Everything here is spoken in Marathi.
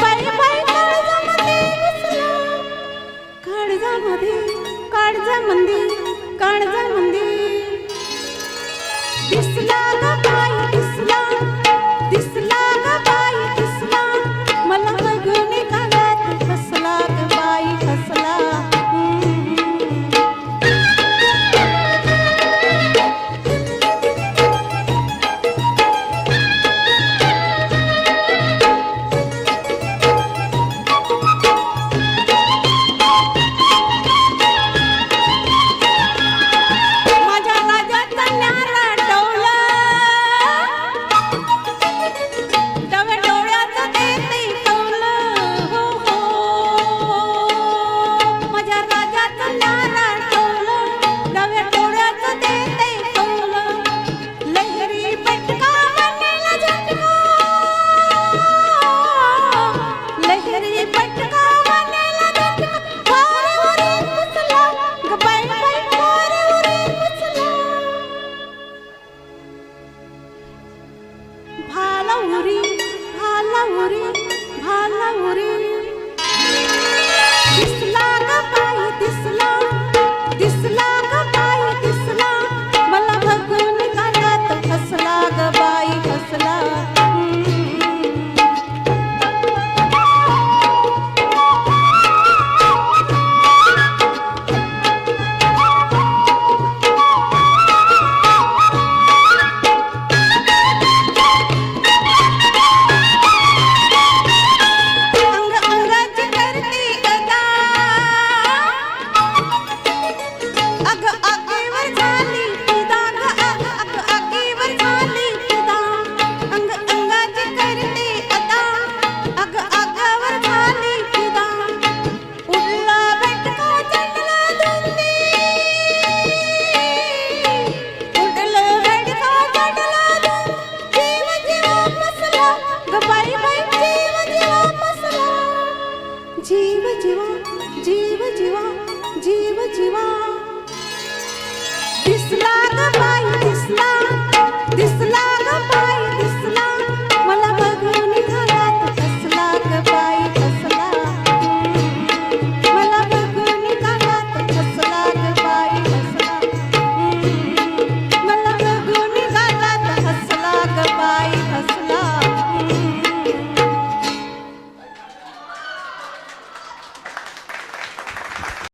बाई बाई काळजामध्ये घुसला, काळजामध्ये काळजामध्ये काळजामध्ये दिसला ग बाई दिसला, दिसला ग बाई दिसला, मला बघून काळात हसला ग बाई हसला. भालाउरी भालाउरी भालाउरी दिसला ग बाई दिसला, दिसला ग बाई दिसला, मला बघून काळात हसला ग बाई हसला. जीव जीवा जीव जीवा जीव जीवा दिसला ग बाई दिसला, दिसला